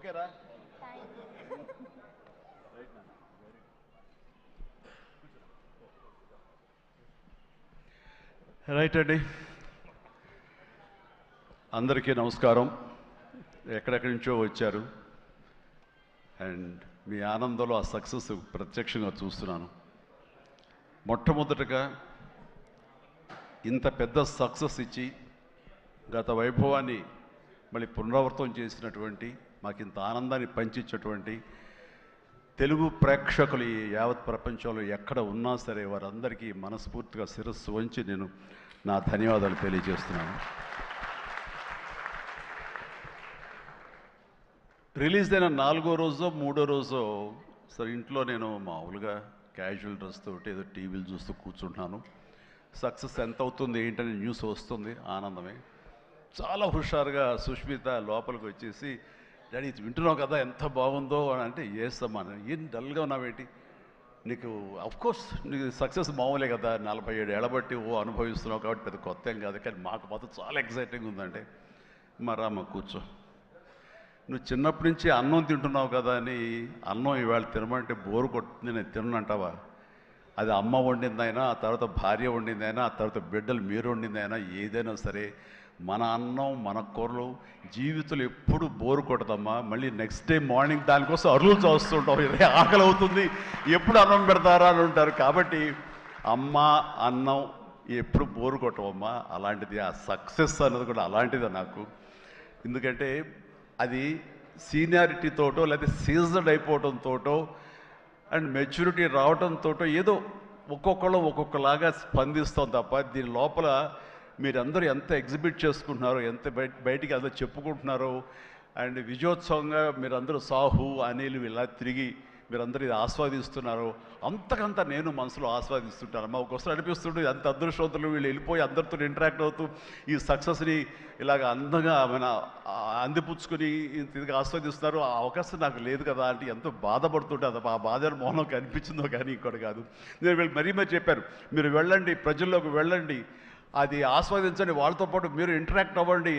ఓకేరా? రైట్ అండి, అందరికీ నమస్కారం. ఎక్కడెక్కడి నుంచో వచ్చారు అండ్ మీ ఆనందంలో ఆ సక్సెస్ ప్రత్యక్షంగా చూస్తున్నాను. మొట్టమొదటగా ఇంత పెద్ద సక్సెస్ ఇచ్చి గత వైభవాన్ని మళ్ళీ పునరావృతం చేసినటువంటి, మాకు ఇంత ఆనందాన్ని పంచించేటువంటి తెలుగు ప్రేక్షకులు ఈ యావత్ ప్రపంచంలో ఎక్కడ ఉన్నా సరే వారందరికీ మనస్ఫూర్తిగా శిరస్సు వంచి నేను నా ధన్యవాదాలు తెలియజేస్తున్నాను. రిలీజ్ అయిన 4వ రోజో 3వ రోజో సరే ఇంట్లో నేను మామూలుగా క్యాజువల్ డ్రెస్ తోటి ఏదో టీవీలు చూస్తూ కూర్చుంటున్నాను. సక్సెస్ ఎంత అవుతుంది ఏంటని న్యూస్ వస్తుంది, ఆనందమే. చాలా హుషారుగా సుష్మిత లోపలికి వచ్చేసి, డాడీ వింటున్నావు కదా ఎంత బాగుందో అని అంటే, ఏసమ్మా ఏం డల్గా ఉన్నావేంటి, నీకు అఫ్కోర్స్ నీకు సక్సెస్ మామూలే కదా, 47 ఏళ్ళ బట్టి అనుభవిస్తున్నావు కాబట్టి పెద్ద కొత్త ఏం కాదు, కానీ మాకు మాత్రం చాలా ఎక్సైటింగ్ ఉందంటే, మరమ్మ కూర్చో, నువ్వు చిన్నప్పటి నుంచి అన్నం తింటున్నావు కదా అని అన్నం ఇవాళ తినమంటే బోరు కొట్టుతుంది, నేను తిననంటావా? అది అమ్మ వండిందైనా, ఆ తర్వాత భార్య వండిందైనా, ఆ తర్వాత బిడ్డలు మీరు వండిందైనా, ఏదైనా సరే మన అన్నం మన కూరలు జీవితంలో ఎప్పుడు బోరు కొట్టదమ్మా. మళ్ళీ నెక్స్ట్ డే మార్నింగ్ దానికోసం అరులు చూస్తుంటాం, ఆకలి అవుతుంది, ఎప్పుడు అన్నం పెడతారా అని ఉంటారు. కాబట్టి అమ్మ అన్నం ఎప్పుడు బోరు కొట్టవమ్మా. అలాంటిది ఆ సక్సెస్ అన్నది కూడా అలాంటిదే నాకు. ఎందుకంటే అది సీనియారిటీతోటో లేదా సీజన్ అయిపోవడంతోటో అండ్ మెచ్యూరిటీ రావడంతో ఏదో ఒక్కొక్కళ్ళు ఒక్కొక్కలాగా స్పందిస్తాం తప్ప, దీని లోపల మీరందరూ ఎంత ఎగ్జిబిట్ చేసుకుంటున్నారో, ఎంత బయటికి అందరూ చెప్పుకుంటున్నారో, అండ్ విజయోత్సవంగా మీరందరూ సాహు అనిల్ ఇలా తిరిగి మీరందరూ ఇది ఆస్వాదిస్తున్నారో, అంతకంతా నేను మనసులో ఆస్వాదిస్తుంటాను. అమ్మ ఒక్కొక్కసారి అనిపిస్తుంటే అంత అదృష్టవంతులు వీళ్ళు వెళ్ళిపోయి అందరితో ఇంటరాక్ట్ అవుతూ ఈ సక్సెస్ని ఇలాగ అందంగా అందిపుచ్చుకొని ఇది ఆస్వాదిస్తున్నారు. ఆ అవకాశం నాకు లేదు కదా అంటే ఎంతో బాధపడుతుంటే, అది ఆ బాధ మౌనం కనిపించిందో కానీ ఇంకోటి కాదు. నేను వీళ్ళు మరీ చెప్పారు, మీరు వెళ్ళండి, ప్రజల్లోకి వెళ్ళండి, అది ఆస్వాదించండి, వాళ్ళతో పాటు మీరు ఇంటరాక్ట్ అవ్వండి,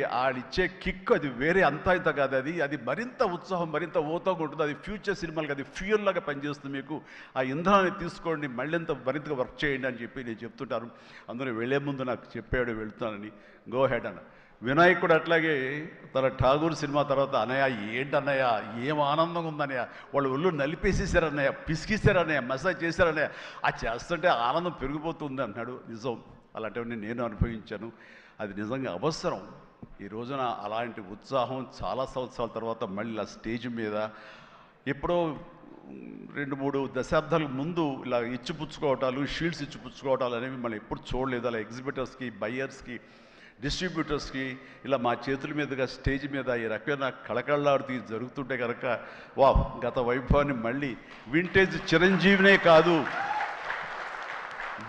ఇచ్చే కిక్ అది వేరే అంతా ఇంత కాదు, అది మరింత ఉత్సాహం మరింత ఓతోగా ఉంటుంది. అది ఫ్యూచర్ సినిమాలకి అది ఫ్యూయల్ లాగా పనిచేస్తుంది. మీకు ఆ ఇంధనాన్ని తీసుకోండి, మరింతగా వర్క్ చేయండి అని చెప్పి నేను చెప్తుంటాను. అందులో వెళ్ళే ముందు నాకు చెప్పాడు వెళ్తానని, గో హెడ్ అన్న. వినాయక్ కూడా అట్లాగే తన ఠాగూర్ సినిమా తర్వాత, అన్నయ్య ఏంటన్నయ్య ఏం ఆనందంగా ఉందన్నయ్య, వాళ్ళు ఒళ్ళు నలిపేసేసారన్నయ్య, పిసికిసారన్నయ్య, మసాజ్ చేశారన్నయ్య, అది చేస్తుంటే ఆనందం పెరిగిపోతుంది అన్నాడు. నిజం, అలాంటివన్నీ నేను అనుభవించాను. అది నిజంగా అవసరం. ఈ రోజున అలాంటి ఉత్సాహం చాలా సంవత్సరాల తర్వాత మళ్ళీ ఆ స్టేజ్ మీద ఎప్పుడో 2-3 దశాబ్దాల ముందు ఇలా ఇచ్చిపుచ్చుకోవటాలు, షీల్డ్స్ ఇచ్చిపుచ్చుకోవటాలు అనేవి మనం ఎప్పుడు చూడలేదు. అలా ఎగ్జిబిటర్స్కి, బయ్యర్స్కి, డిస్ట్రిబ్యూటర్స్కి ఇలా మా చేతుల మీదుగా స్టేజ్ మీద ఈ రకమైన కళకళలాడుతూ జరుగుతుంటే కనుక, వా గత వైభవాన్ని మళ్ళీ వింటేజ్ చిరంజీవినే కాదు,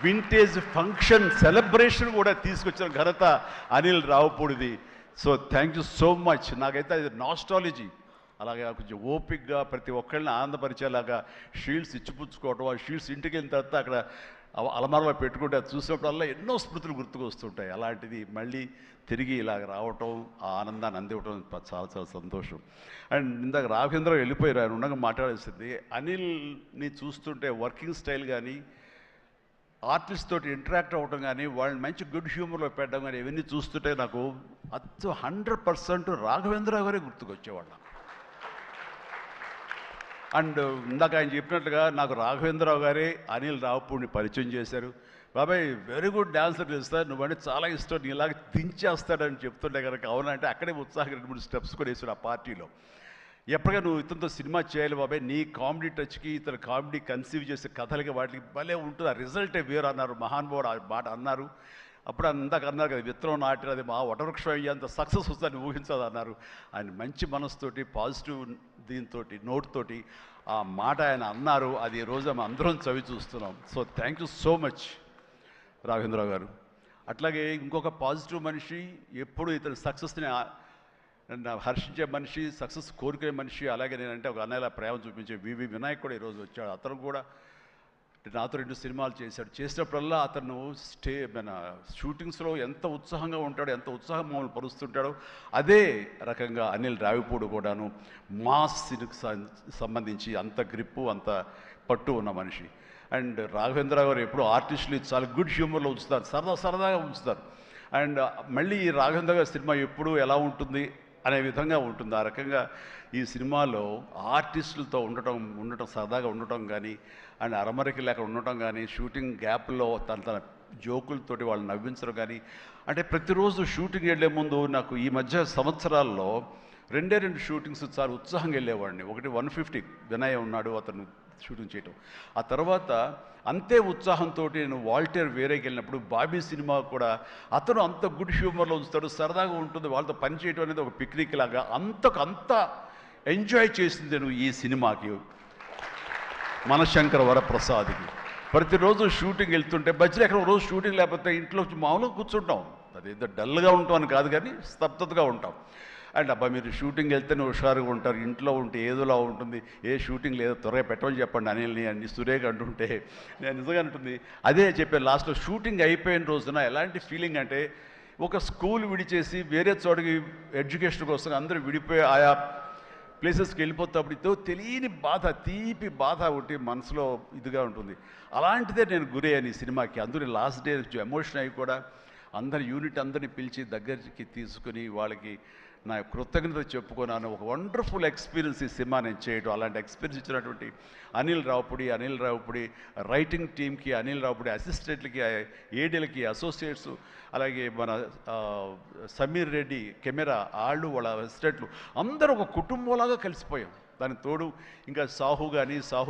వింటేజ్ ఫంక్షన్ సెలబ్రేషన్ కూడా తీసుకొచ్చిన ఘనత అనిల్ రావుపూడిది. So thank you so much. నాకైతే అది నాస్టాలజీ. అలాగే కొంచెం ఓపిక్గా ప్రతి ఒక్కరిని ఆనందపరిచేలాగా షీల్డ్స్ ఇచ్చిపుచ్చుకోవటం, ఆ షీల్డ్స్ ఇంటికి వెళ్ళిన తర్వాత అక్కడ అలమారలో పెట్టుకుంటే అది చూసినప్పుడల్లా ఎన్నో స్మృతులు గుర్తుకు వస్తుంటాయి. అలాంటిది మళ్ళీ తిరిగి ఇలాగ రావటం, ఆ ఆనందాన్ని అందివ్వటం చాలా చాలా సంతోషం. అండ్ ఇందాక రాఘవేంద్ర వెళ్ళిపోయారు, ఆయన ఉండగా మాట్లాడాల్సింది. అనిల్ని చూస్తుంటే వర్కింగ్ స్టైల్ కానీ, ఆర్టిస్ట్ తోటి ఇంటరాక్ట్ అవ్వడం కానీ, వాళ్ళని మంచి గుడ్ హ్యూమర్లో పెట్టడం కానీ, ఇవన్నీ చూస్తుంటే నాకు 100% రాఘవేంద్రరావు గారే గుర్తుకొచ్చేవాళ్ళం. అండ్ ఇందాక ఆయన చెప్పినట్లుగా నాకు రాఘవేంద్రరావు గారే అనిల్ రావుపూడిని పరిచయం చేశారు. బాబాయ్ వెరీ గుడ్ డాన్సర్ తెలుస్తా, నువ్వంటే చాలా ఇష్టం, నీలాగా దించేస్తాడని చెప్తుంటే కనుక అవునంటే అక్కడే ఉత్సాహంగా 2-3 స్టెప్స్ కూడా వేసాడు ఆ పార్టీలో. ఎప్పటికీ నువ్వు ఇతనితో సినిమా చేయాలి బాబాయ్, నీ కామెడీ టచ్కి ఇతను కామెడీ కన్సీవ్ చేసే కథలకి వాటికి భలే ఉంటుంది, ఆ రిజల్టే వేరు అన్నారు. మహానుభావుడు ఆ మాట అన్నారు. అప్పుడు అందాక అన్నారు కదా, విత్తనం నాటిన అది మా వటవృక్షం అయ్యేంత సక్సెస్ వస్తుందని ఊహించదు అన్నారు. ఆయన మంచి మనసుతోటి, పాజిటివ్ దీంతో, నోట్తోటి ఆ మాట ఆయన అన్నారు. అది ఈ రోజు మనం అందరం చవి చూస్తున్నాం. So thank you so much Raghavendra Rao గారు. అట్లాగే ఇంకొక పాజిటివ్ మనిషి, ఎప్పుడు ఇతని సక్సెస్ని హర్షించే మనిషి, సక్సెస్ కోరుకునే మనిషి. అలాగే నేనంటే ఒక అన్నయ్యలా ప్రేమ చూపించే వివి వినాయక్ కూడా ఈరోజు వచ్చాడు. అతను కూడా నాతో 2 సినిమాలు చేశాడు. చేసినప్పుడల్లా అతను మన షూటింగ్స్లో ఎంత ఉత్సాహంగా ఉంటాడో, ఎంత ఉత్సాహం మమ్మల్ని పరుస్తుంటాడో అదే రకంగా అనిల్ రావిపూడి కూడాను మాస్కి సంబంధించి అంత గ్రిప్పు, అంత పట్టు ఉన్న మనిషి. అండ్ రాఘవేంద్ర గారు ఎప్పుడు ఆర్టిస్టులు చాలా గుడ్ హ్యూమర్లో ఉంచుతారు, సరదాగా ఉంచుతారు. అండ్ మళ్ళీ ఈ రాఘవేంద్ర గారి సినిమా ఎప్పుడు ఎలా ఉంటుంది అనే విధంగా ఉంటుంది. ఆ రకంగా ఈ సినిమాలో ఆర్టిస్టులతో ఉండటం సరదాగా ఉండటం కానీ, అండ్ అరమరికి లేక ఉండటం కానీ, షూటింగ్ గ్యాప్లో తన జోకులతోటి వాళ్ళు నవ్వించడం కానీ, అంటే ప్రతిరోజు షూటింగ్ వెళ్ళే ముందు నాకు ఈ మధ్య సంవత్సరాల్లో 2 షూటింగ్స్ చాలా ఉత్సాహంగా వెళ్ళేవాడిని. ఒకటి 150 వినయ్ ఉన్నాడు, అతను షూటింగ్ చేయటం. ఆ తర్వాత అంతే ఉత్సాహంతో నేను వాల్టేర్ వేరేకి వెళ్ళినప్పుడు బాబీ సినిమా కూడా అతను అంత గుడ్ హ్యూమర్లో ఉంచుతాడు, సరదాగా ఉంటుంది. వాళ్ళతో పని చేయడం అనేది ఒక పిక్నిక్ లాగా అంత ఎంజాయ్ చేసింది నేను ఈ సినిమాకి, మనశంకర వరప్రసాద్కి. ప్రతిరోజు షూటింగ్ వెళ్తుంటే మధ్యలో ఎక్కడ రోజు షూటింగ్ లేకపోతే ఇంట్లో మామూలుగా కూర్చుంటాం, అదేదో డల్గా ఉంటాం అని కాదు కానీ స్తబ్దతగా ఉంటాం. అండ్ అబ్బా మీరు షూటింగ్ వెళ్తేనే హుషారుగా ఉంటారు, ఇంట్లో ఉంటే ఏదోలా ఉంటుంది, ఏ షూటింగ్ లేదో త్వరగా పెట్టమని చెప్పండి అనిల్ని అని సురేఖ అంటుంటే నేను నిజంగా అంటుంది అదే చెప్పాను. లాస్ట్లో షూటింగ్ అయిపోయిన రోజున ఎలాంటి ఫీలింగ్ అంటే ఒక స్కూల్ విడిచేసి వేరే చోటకి ఎడ్యుకేషన్ కోసం అందరూ విడిపోయి ఆయా ప్లేసెస్కి వెళ్ళిపోతాప్పుడు తెలియని బాధ, తీపి బాధ ఒకటి మనసులో ఇదిగా ఉంటుంది. అలాంటిదే నేను గురయ్యాను ఈ సినిమాకి. అందులో లాస్ట్ డే ఎమోషన్ అయ్యి కూడా అందరి యూనిట్ అందరినీ పిలిచి దగ్గరికి తీసుకుని వాళ్ళకి నా కృతజ్ఞత చెప్పుకున్నాను. ఒక వండర్ఫుల్ ఎక్స్పీరియన్స్ ఈ సినిమా నేను చేయడం. అలాంటి ఎక్స్పీరియన్స్ ఇచ్చినటువంటి అనిల్ రావుపూడి రైటింగ్ టీమ్కి, అనిల్ రావుపూడి అసిస్టెంట్లకి, ఏడీలకి, అసోసియేట్స్, అలాగే మన సమీర్ రెడ్డి కెమెరా వాళ్ళ అసిస్టెంట్లు అందరూ ఒక కుటుంబంలాగా కలిసిపోయాం. దానికి తోడు ఇంకా సాహు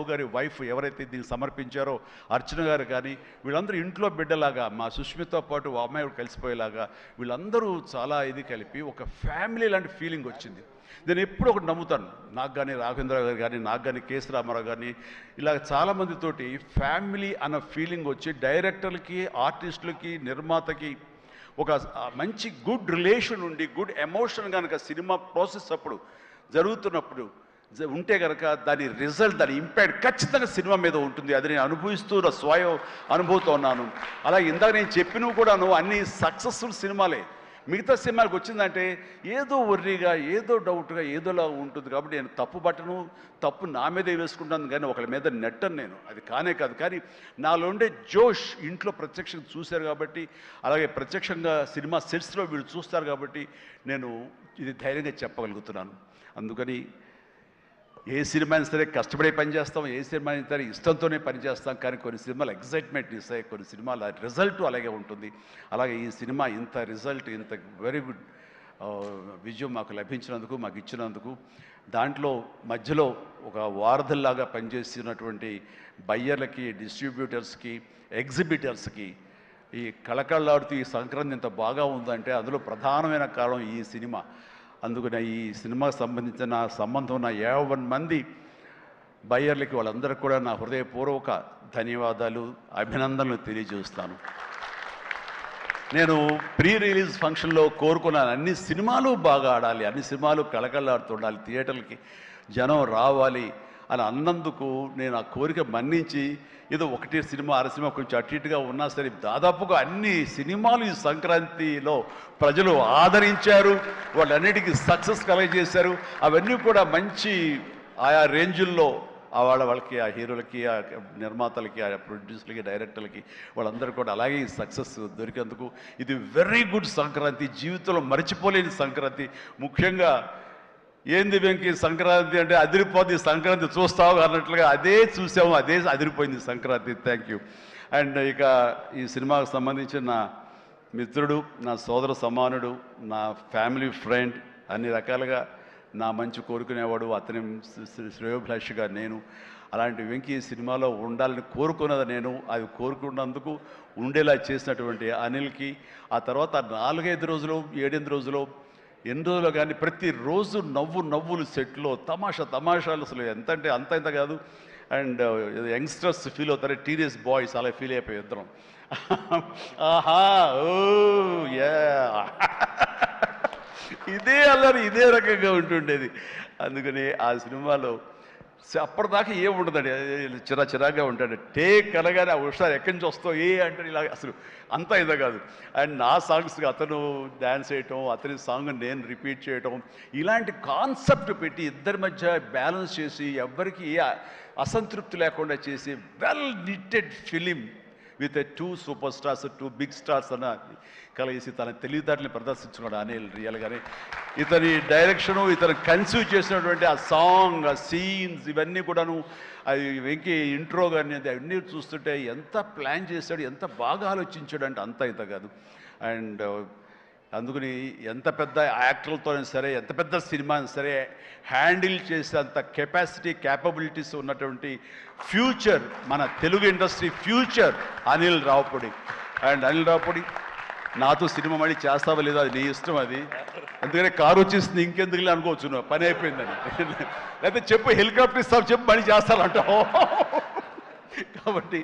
గారి వైఫ్ ఎవరైతే దీన్ని సమర్పించారో అర్చన గారు కానీ, వీళ్ళందరూ ఇంట్లో బిడ్డలాగా మా సుష్మితో పాటు ఆ అమ్మాయి కలిసిపోయేలాగా వీళ్ళందరూ చాలా ఇది కలిపి ఒక ఫ్యామిలీ లాంటి ఫీలింగ్ వచ్చింది. నేను ఎప్పుడు ఒకటి నమ్ముతాను, నాకు కానీ రాఘవేంద్ర గారు కానీ, నాకు కానీ కేసీ రామారావు కానీ, ఇలా చాలామందితోటి ఫ్యామిలీ అన్న ఫీలింగ్ వచ్చి డైరెక్టర్లకి, ఆర్టిస్టులకి, నిర్మాతకి ఒక మంచి గుడ్ రిలేషన్ ఉండి గుడ్ ఎమోషన్ కనుక సినిమా ప్రాసెస్ అప్పుడు జరుగుతున్నప్పుడు ఉంటే కనుక దాని రిజల్ట్, దాని ఇంపాక్ట్ ఖచ్చితంగా సినిమా మీద ఉంటుంది. అది నేను అనుభవిస్తూ స్వయం అనుభూతో ఉన్నాను. అలాగే ఇందాక నేను చెప్పినవి కూడాను అన్ని సక్సెస్ఫుల్ సినిమాలే. మిగతా సినిమాలకు వచ్చిందంటే ఏదో వర్రీగా, ఏదో డౌట్గా, ఏదోలా ఉంటుంది. కాబట్టి నేను తప్పు నా మీదే వేసుకుంటాను కానీ ఒకళ్ళ మీద నెట్టను నేను, అది కానే కాదు. కానీ నాలో ఉండే జోష్ ఇంట్లో ప్రత్యక్షంగా చూశారు కాబట్టి, అలాగే ప్రత్యక్షంగా సినిమా సెట్స్లో వీళ్ళు చూస్తారు కాబట్టి నేను ఇది ధైర్యంగా చెప్పగలుగుతున్నాను. అందుకని ఏ సినిమా అయినా సరే కష్టపడే పనిచేస్తాం, ఏ సినిమా అయినా సరే ఇష్టంతోనే పనిచేస్తాం. కానీ కొన్ని సినిమాలు ఎగ్జైట్మెంట్ ఇస్తాయి, కొన్ని సినిమాల రిజల్ట్ అలాగే ఉంటుంది. అలాగే ఈ సినిమా ఇంత రిజల్ట్, ఇంత వెరీ గుడ్ విజయం మాకు లభించినందుకు, మాకు ఇచ్చినందుకు, దాంట్లో మధ్యలో ఒక వారధుల్లాగా పనిచేస్తున్నటువంటి బయ్యర్లకి, డిస్ట్రిబ్యూటర్స్కి, ఎగ్జిబిటర్స్కి ఈ కళకళలాడుతూ ఈ సంక్రాంతి ఇంత బాగా ఉందంటే అందులో ప్రధానమైన కారణం ఈ సినిమా. అందుకని ఈ సినిమాకు సంబంధించిన సంబంధం ఉన్న 50 మంది బయ్యర్లకి, వాళ్ళందరికీ కూడా నా హృదయపూర్వక ధన్యవాదాలు, అభినందనలు తెలియజేస్తాను. నేను ప్రీ రిలీజ్ ఫంక్షన్లో కోరుకున్నాను అన్ని సినిమాలు బాగా ఆడాలి, అన్ని సినిమాలు కళకళలాడుతుండాలి, థియేటర్లకి జనం రావాలి అని అన్నందుకు నేను ఆ కోరిక మన్నించి ఏదో 1 సినిమా 6 సినిమా కొంచెం అటు ఇటుగా ఉన్నా సరే దాదాపుగా అన్ని సినిమాలు ఈ సంక్రాంతిలో ప్రజలు ఆదరించారు, వాళ్ళన్నిటికీ సక్సెస్ కలగజేశారు. అవన్నీ కూడా మంచి ఆయా రేంజుల్లో వాళ్ళకి, ఆ హీరోలకి, ఆ నిర్మాతలకి, ఆ ప్రొడ్యూసర్లకి, డైరెక్టర్లకి వాళ్ళందరూ కూడా అలాగే ఈ సక్సెస్ దొరికేందుకు ఇది వెరీ గుడ్ సంక్రాంతి, జీవితంలో మర్చిపోలేని సంక్రాంతి. ముఖ్యంగా ఏంది వెంకీ సంక్రాంతి అంటే అదిరిపోద్ది సంక్రాంతి చూస్తావు అన్నట్లుగా అదే చూసాము, అదే అదిరిపోయింది సంక్రాంతి. Thank you. అండ్ ఇక ఈ సినిమాకు సంబంధించిన నా మిత్రుడు, నా సోదర సమానుడు, నా ఫ్యామిలీ ఫ్రెండ్, అన్ని రకాలుగా నా మంచి కోరుకునేవాడు, అతని శ్రేయోభిలాషిగా నేను. అలాంటి వెంకీ సినిమాలో ఉండాలని కోరుకున్నది నేను, అది కోరుకున్నందుకు ఉండేలా చేసినటువంటి అనిల్కి, ఆ తర్వాత 4-5 రోజులు 7-8 రోజులు ఎన్ని రోజులు కానీ ప్రతిరోజు నవ్వులు సెట్లో తమాషాలు అసలు ఎంత అంటే అంత కాదు. అండ్ యంగ్స్టర్స్ ఫీల్ అవుతారు, టీనేజ్ బాయ్స్ అలా ఫీల్ అయిపోయి ఇద్దరం. ఆహా ఓ యా ఇదే అల్లరి ఇదే రకంగా ఉంటుండేది. అందుకని ఆ సినిమాలో అప్పటిదాకా ఏం ఉండదండి, చిరాగా ఉంటాడు. టేక్ అనగానే ఒకసారి ఎక్కడి నుంచి వస్తావు అంటే ఇలా అసలు అంతా ఇదే కాదు. అండ్ నా సాంగ్స్కి అతను డ్యాన్స్ చేయటం, అతని సాంగ్ నేను రిపీట్ చేయటం, ఇలాంటి కాన్సెప్ట్ పెట్టి ఇద్దరి మధ్య బ్యాలెన్స్ చేసి ఎవ్వరికి ఏ అసంతృప్తి లేకుండా చేసి well knitted film with two super stars, two big stars అన్న కలిసి తన తెలివితేటల్ని ప్రదర్శించుకున్నాడు అనిల్. రియల్గానే ఇతని డైరెక్షను, ఇతను కన్సీవ్ చేసినటువంటి ఆ సాంగ్, ఆ సీన్స్, ఇవన్నీ కూడాను, అది వెంకీ ఇంట్రో కానీ అవన్నీ చూస్తుంటే ఎంత ప్లాన్ చేశాడు, ఎంత బాగా ఆలోచించాడు అంటే అంత ఇంత కాదు. అండ్ అందుకని ఎంత పెద్ద యాక్టర్లతోనే సరే, ఎంత పెద్ద సినిమాని సరే హ్యాండిల్ చేసే అంత కెపాసిటీ, క్యాపబిలిటీస్ ఉన్నటువంటి ఫ్యూచర్, మన Telugu industry future Anil Ravipudi. And Anil Ravipudi నాతో సినిమా మళ్ళీ చేస్తావా లేదా అది నీ ఇష్టం, అది అందుకనే కారు వచ్చేసింది ఇంకెందుకులే అనుకోవచ్చు, నువ్వు పని అయిపోయిందని. లేకపోతే చెప్పు హెలికాప్టర్ ఇస్తావు, చెప్పు మళ్ళీ చేస్తానంటావు. కాబట్టి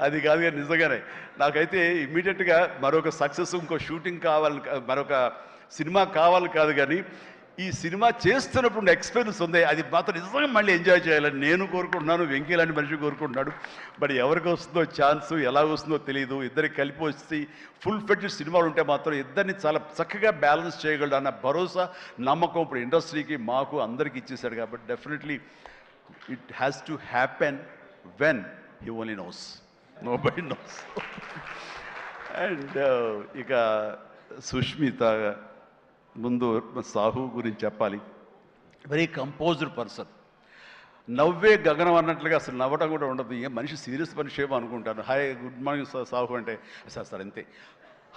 అది కాదు. కానీ నిజంగానే నాకైతే ఇమ్మీడియట్గా మరొక సక్సెస్, ఇంకో షూటింగ్ కావాలి, మరొక సినిమా కావాలి కాదు, కానీ ఈ సినిమా చేస్తున్నప్పుడు ఎక్స్పీరియన్స్ ఉంది, అది మాత్రం నిజంగా మళ్ళీ ఎంజాయ్ చేయాలని నేను కోరుకుంటున్నాను, వెంకీ లాంటి మనిషి కోరుకుంటున్నాడు. బట్ ఎవరికి వస్తుందో ఛాన్స్, ఎలా వస్తుందో తెలియదు. ఇద్దరికి కలిపి వచ్చి ఫుల్ ఫెడ్జ్ సినిమాలు ఉంటే మాత్రం ఇద్దరిని చాలా చక్కగా బ్యాలెన్స్ చేయగలడు అన్న భరోసా, నమ్మకం ఇప్పుడు ఇండస్ట్రీకి, మాకు అందరికీ ఇచ్చేశాడు. కాబట్టి definitely it has to happen when he only knows, nobody nose. And ఇక సుష్మిత, ముందు సాహు గురించి చెప్పాలి. వెరీ కంపోజ్డ్ పర్సన్, నవ్వే గగనం అన్నట్లుగా అసలు నవ్వడం కూడా ఉండదు. ఏ మనిషి సీరియస్ మనిషి ఏమో అనుకుంటాను. హాయ్ గుడ్ మార్నింగ్ సాహు అంటే సార్ అంతే,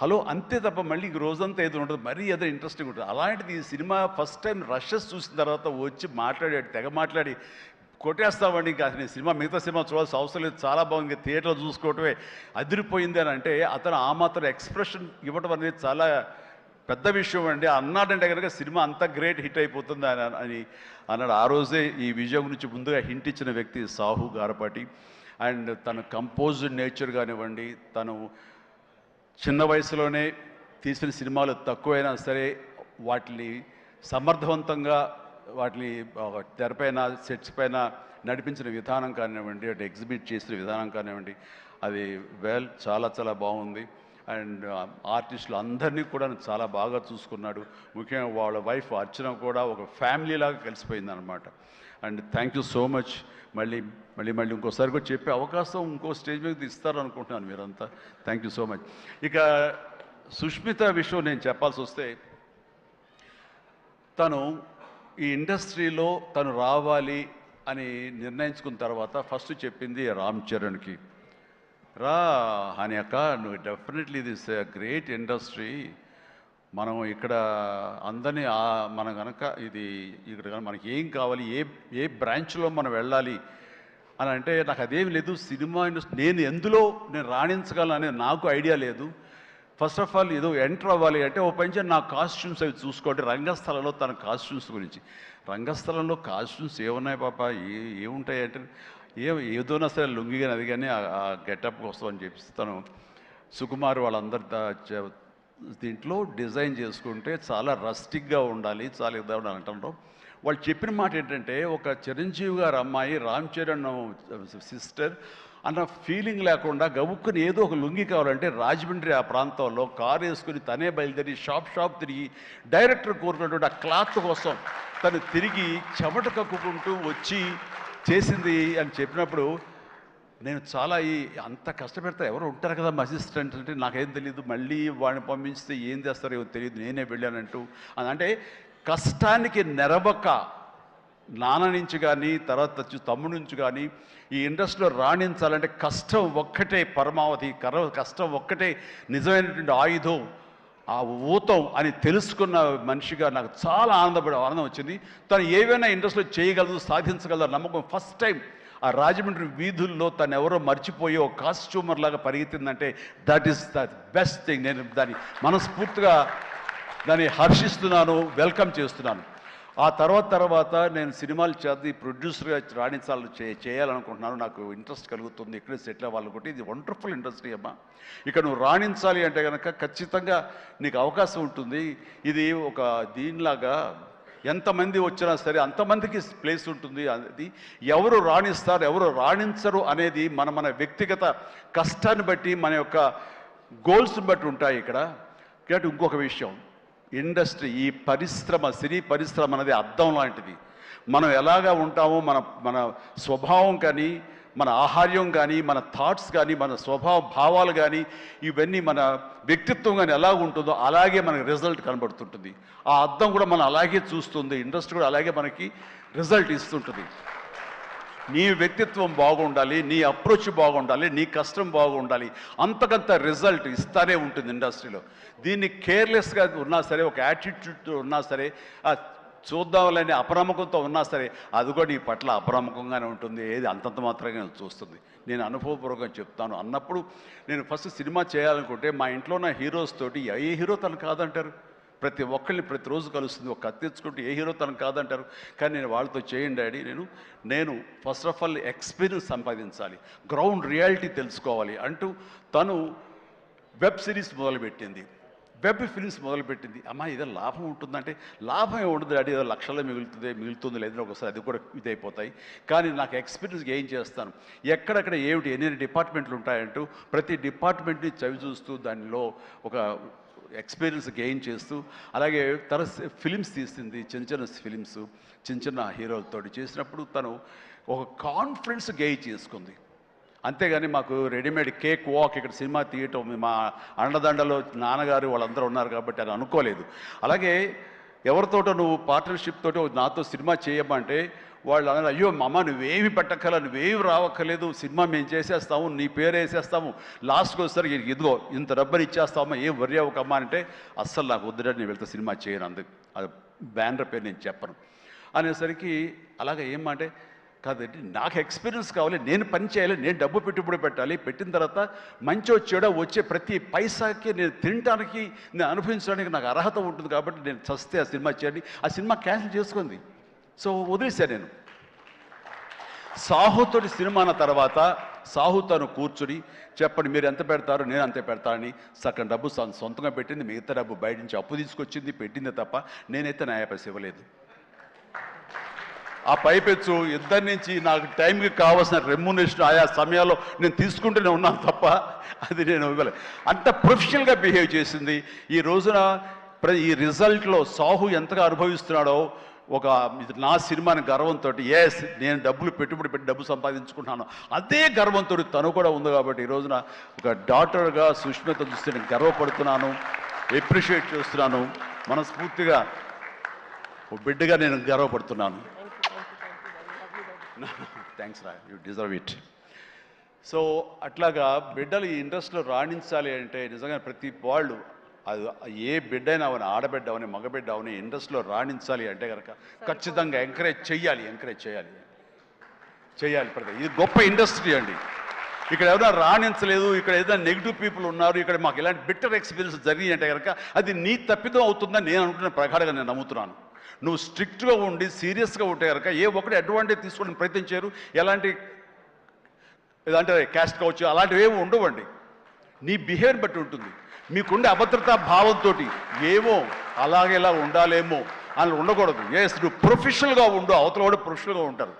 హలో అంతే తప్ప మళ్ళీ రోజంతా ఏదో ఉండదు, మరీ ఏదో ఇంట్రెస్టింగ్ ఉంటుంది. అలాంటిది ఈ సినిమా ఫస్ట్ టైం రషెస్ చూసిన తర్వాత వచ్చి మాట్లాడాడు, తెగ మాట్లాడి కొట్టేస్తామండి, ఇంకా నేను సినిమా మిగతా సినిమా చూడాల్సిన అవసరం లేదు, చాలా బాగుంది, థియేటర్లో చూసుకోవటమే అదిరిపోయింది అని అంటే అతను ఆ మాత్రం ఎక్స్ప్రెషన్ ఇవ్వడం అనేది చాలా పెద్ద విషయం అండి. అన్నాడంటే కనుక సినిమా అంత గ్రేట్ హిట్ అయిపోతుంది అని అన్నాడు. ఆ రోజే ఈ విజయం గురించి ముందుగా హింట్ ఇచ్చిన వ్యక్తి సాహు గారపాటి. అండ్ తన కంపోజ్డ్ నేచర్ కానివ్వండి, తను చిన్న వయసులోనే తీసిన సినిమాలు తక్కువైనా సరే వాటిని సమర్థవంతంగా వాటిని తెరపైన, సెట్స్ పైన నడిపించిన విధానం కానివ్వండి, అటు ఎగ్జిబిట్ చేసిన విధానం కానివ్వండి, అది చాలా చాలా బాగుంది. అండ్ ఆర్టిస్టులు అందరినీ కూడా చాలా బాగా చూసుకున్నాడు. ముఖ్యంగా వాళ్ళ వైఫ్ అర్చన కూడా ఒక ఫ్యామిలీ లాగా కలిసిపోయింది అనమాట. And thank you so much. మళ్ళీ ఇంకోసారి కూడా చెప్పే అవకాశం ఇంకో స్టేజ్ మీద ఇస్తారు అనుకుంటున్నాను మీరంతా. Thank you so much. ఇక సుష్మిత విషయం నేను చెప్పాల్సి వస్తే, తను ఈ ఇండస్ట్రీలో తను రావాలి అని నిర్ణయించుకున్న తర్వాత ఫస్ట్ చెప్పింది రామ్ చరణ్కి, రా అని అక్క, నువ్వు డెఫినెట్లీ దిస్ గ్రేట్ ఇండస్ట్రీ, మనం ఇక్కడ అందరినీ మనం కనుక ఇది ఇక్కడ మనకి ఏం కావాలి, ఏ బ్రాంచ్లో మనం వెళ్ళాలి అని అంటే నాకు అదేం లేదు, సినిమా ఇండస్ట్రీ నేను రాణించగలను అనేది నాకు ఐడియా లేదు. ఫస్ట్ ఆఫ్ ఆల్ ఏదో ఎంటర్ అవ్వాలి అంటే ఓ పని నా కాస్ట్యూమ్స్ అవి చూసుకోండి. రంగస్థలంలో తన కాస్ట్యూమ్స్ గురించి, రంగస్థలంలో కాస్ట్యూమ్స్ ఏమున్నాయి పాప, ఏముంటాయి అంటే ఏదోనా సరే లుంగి కానీ అది కానీ ఆ గెటప్ కోసం అని చెప్పి తను సుకుమార్ వాళ్ళందరి దీంట్లో డిజైన్ చేసుకుంటే చాలా రస్టిక్గా ఉండాలి, చాలా ఇదా ఉండాలి అంటారు. వాళ్ళు చెప్పిన మాట ఏంటంటే, ఒక చిరంజీవి గారు అమ్మాయి రామ్ చరణ్ సిస్టర్ అన్న ఫీలింగ్ లేకుండా గబుక్కుని ఏదో ఒక లుంగి కావాలంటే రాజమండ్రి ఆ ప్రాంతంలో కారు వేసుకుని తనే బయలుదేరి షాప్ తిరిగి డైరెక్టర్ కోరుకున్నటువంటి ఆ క్లాత్ కోసం తను తిరిగి చెమట కక్కుకుంటూ వచ్చి చేసింది అని చెప్పినప్పుడు నేను చాలా అంత కష్టపెడతా ఎవరు ఉంటారు కదా మా అసిస్టెంట్ అంటే నాకేం తెలియదు, మళ్ళీ వాడిని పంపించితే ఏం చేస్తారో ఏమో తెలియదు, నేనే వెళ్ళానంటూ. అంటే కష్టానికి నెరవక నాన్న నుంచి కానీ తర్వాత తమ్ముడి నుంచి కానీ ఈ ఇండస్ట్రీలో రాణించాలంటే కష్టం ఒక్కటే పరమావధి, కష్టం ఒక్కటే నిజమైనటువంటి ఆయుధం, ఆ ఊతం అని తెలుసుకున్న మనిషిగా నాకు చాలా ఆనందం వచ్చింది. తను ఏవైనా ఇండస్ట్రీలో చేయగలదు, సాధించగలదు నమ్మకం. ఫస్ట్ టైం ఆ రాజమండ్రి వీధుల్లో తను ఎవరో మర్చిపోయి ఒక కాస్ట్యూమర్ లాగా పరిగెత్తిందంటే that is the best thing. నేను దాన్ని మనస్ఫూర్తిగా దాన్ని హర్షిస్తున్నాను, వెల్కమ్ చేస్తున్నాను. ఆ తర్వాత నేను సినిమాలు చేసి ప్రొడ్యూసర్గా చేయాలనుకుంటున్నాను, నాకు ఇంట్రెస్ట్ కలుగుతుంది, ఇక్కడే సెటిల్ అవ్వాలనుకుంటే ఇది వండర్ఫుల్ ఇండస్ట్రీ అమ్మా, ఇక్కడ నువ్వు రాణించాలి అంటే కనుక ఖచ్చితంగా నీకు అవకాశం ఉంటుంది. ఇది ఒక దీనిలాగా ఎంతమంది వచ్చినా సరే అంతమందికి ప్లేస్ ఉంటుంది. అది ఎవరు రాణిస్తారు ఎవరు రాణించరు అనేది మన వ్యక్తిగత కష్టాన్ని బట్టి మన యొక్క గోల్స్ని బట్టి ఉంటాయి ఇక్కడ. కాబట్టి ఇంకొక విషయం, ఇండస్ట్రీ, ఈ పరిశ్రమ, సినీ పరిశ్రమ అనేది అద్దం లాంటిది. మనం ఎలాగా ఉంటామో మన స్వభావం కానీ, మన ఆహార్యం కానీ, మన థాట్స్ కానీ, మన స్వభావ భావాలు కానీ, ఇవన్నీ మన వ్యక్తిత్వం కానీ ఎలా ఉంటుందో అలాగే మనకి రిజల్ట్ కనబడుతుంటుంది. ఆ అద్దం కూడా మనం అలాగే చూస్తుంది, ఇండస్ట్రీ కూడా అలాగే మనకి రిజల్ట్ ఇస్తుంటుంది. నీ వ్యక్తిత్వం బాగుండాలి, నీ అప్రోచ్ బాగుండాలి, నీ కష్టం బాగుండాలి, అంతకంత రిజల్ట్ ఇస్తానే ఉంటుంది ఇండస్ట్రీలో. దీన్ని కేర్లెస్గా ఉన్నా సరే, ఒక యాటిట్యూడ్తో ఉన్నా సరే, చూద్దాంలేని అపనమ్మకంతో ఉన్నా సరే, అది కూడా నీ పట్ల అపనమ్మకంగానే ఉంటుంది. ఏది అంతంత మాత్రంగా చూస్తుంది. నేను అనుభవపూర్వకంగా చెప్తాను. అన్నప్పుడు నేను ఫస్ట్ సినిమా చేయాలనుకుంటే మా ఇంట్లో ఉన్న హీరోస్ తోటి ఏ హీరో తను కాదంటారు? ప్రతి ఒక్కరిని ప్రతిరోజు కలుస్తుంది. ఒక కత్తి తెచ్చుకుంటే ఏ హీరో తనకు కాదంటారు. కానీ నేను వాళ్ళతో చేయండి డాడీ, నేను ఫస్ట్ ఆఫ్ ఆల్ ఎక్స్పీరియన్స్ సంపాదించాలి, గ్రౌండ్ రియాలిటీ తెలుసుకోవాలి అంటూ తను వెబ్ సిరీస్ మొదలుపెట్టింది, వెబ్ ఫిల్మ్స్ మొదలుపెట్టింది. అమ్మా ఇదే లాభం ఉంటుందంటే, లాభం ఉండదు డాడీ, ఏదో లక్షల్లో మిగులుతుంది లేదంటే ఒకసారి అది కూడా ఇదైపోతాయి. కానీ నాకు ఎక్స్పీరియన్స్ గెయిన్ చేస్తాను, ఎక్కడెక్కడ ఏమిటి ఎన్ని డిపార్ట్మెంట్లు ఉంటాయంటూ ప్రతి డిపార్ట్మెంట్ని చవి చూస్తూ దానిలో ఒక ఎక్స్పీరియన్స్ గెయిన్ చేస్తూ, అలాగే ఫిలిమ్స్ తీసింది, చిన్న ఫిలిమ్స్ చిన్న హీరోలతో చేసినప్పుడు తను ఒక కాన్ఫిడెన్స్ గెయిన్ చేసుకుంది. అంతేగాని మాకు రెడీమేడ్ కేక్ వాక్ ఇక్కడ సినిమా తీయటం, మా అండదండలో నాన్నగారు వాళ్ళందరూ ఉన్నారు కాబట్టి అని అనుకోలేదు. అలాగే ఎవరితోటో నువ్వు పార్ట్నర్షిప్ తోటి నాతో సినిమా చేయమంటే వాళ్ళు అన్నారు, అయ్యో అమ్మ నువ్వేమి పెట్టక్కల, నువ్వేమి రావక్కర్లేదు, సినిమా మేము చేసేస్తాము, నీ పేరు వేసేస్తాము, లాస్ట్కి వస్తారు ఇదిగో ఇంత డబ్బని ఇచ్చేస్తామా, ఏం వర్రీ అవ్వకమ్మా అంటే, అస్సలు నాకు వద్దుడంటే నేను వెళ్తే సినిమా చేయను, అందుకు అది బ్యానర్ పేరు నేను చెప్పను అనేసరికి, అలాగే ఏమంటే కాదండి నాకు ఎక్స్పీరియన్స్ కావాలి, నేను పని చేయాలి, నేను డబ్బు పెట్టుబడి పెట్టాలి, పెట్టిన తర్వాత మంచి చెడ వచ్చే ప్రతి పైసాకి నేను తినడానికి, నేను అనుభవించడానికి నాకు అర్హత ఉంటుంది కాబట్టి నేను చస్తే ఆ సినిమా చేయండి. ఆ సినిమా క్యాన్సిల్ చేసుకుంది. సో వదిలేశాను నేను. సాహుతోటి సినిమా అన్న తర్వాత సాహు తను కూర్చుని చెప్పండి మీరు ఎంత పెడతారు, నేను అంతే పెడతానని సగం డబ్బు సొంతంగా పెట్టింది, మిగతా డబ్బు బయట నుంచి అప్పు తీసుకొచ్చింది పెట్టింది తప్ప నేనైతే నా పైసలు ఇవ్వలేదు. ఆ పైపెచ్చు ఇద్దరి నుంచి నాకు టైంకి కావాల్సిన రెమ్యునరేషన్ ఆయా సమయాల్లో నేను తీసుకుంటూనే ఉన్నాను తప్ప అది నేను ఇవ్వలేదు. అంత ప్రొఫెషనల్గా బిహేవ్ చేసింది. ఈ రోజున ఈ రిజల్ట్లో సాహు ఎంతగా అనుభవిస్తున్నాడో, ఒక నా సినిమాని గర్వంతో, ఎస్ నేను డబ్బులు పెట్టుబడి పెట్టి డబ్బు సంపాదించుకుంటున్నాను అదే గర్వంతో తను కూడా ఉంది. కాబట్టి ఈ రోజున ఒక డాటర్గా సుష్మిత చూస్తే నేను గర్వపడుతున్నాను, ఎప్రిషియేట్ చేస్తున్నాను, మనస్ఫూర్తిగా ఒక బిడ్డగా నేను గర్వపడుతున్నాను. థ్యాంక్స్ రా, యూ డిజర్వ్ ఇట్. సో అట్లాగా బిడ్డలు ఈ ఇండస్ట్రీలో రాణించాలి అంటే నిజంగా ప్రతి వాళ్ళు, అది ఏ బిడ్డ అయినా అవని, ఆడబిడ్డ అవని, మగబిడ్డ అవని, ఇండస్ట్రీలో రాణించాలి అంటే కనుక ఖచ్చితంగా ఎంకరేజ్ చేయాలి. ఇది గొప్ప ఇండస్ట్రీ అండి. ఇక్కడ ఎవరైనా రాణించలేదు, ఇక్కడ ఏదైనా నెగిటివ్ పీపుల్ ఉన్నారు, ఇక్కడ మాకు ఇలాంటి బిట్టర్ ఎక్స్పీరియన్స్ జరిగింది అంటే కనుక అది నీ తప్పిదం అవుతుందని నేను అనుకున్న ప్రకారంగా నేను నమ్ముతున్నాను. నువ్వు స్ట్రిక్ట్గా ఉండి సీరియస్గా ఉంటే కనుక ఏ ఒక్కటి అడ్వాంటేజ్ తీసుకోవడానికి ప్రయత్నం చేయరు. ఎలాంటి ఏదంటే క్యాస్ట్ కావచ్చు అలాంటివి ఏమి ఉండవండి. నీ బిహేవియర్ బట్టి ఉంటుంది. మీకుండే అభద్రతా భావంతో ఏమో అలాగేలా ఉండాలేమో అని ఉండకూడదు. ఎస్ నువ్వు ప్రొఫెషనల్గా ఉండు, అవతల కూడా ప్రొఫెషనల్గా ఉంటారు.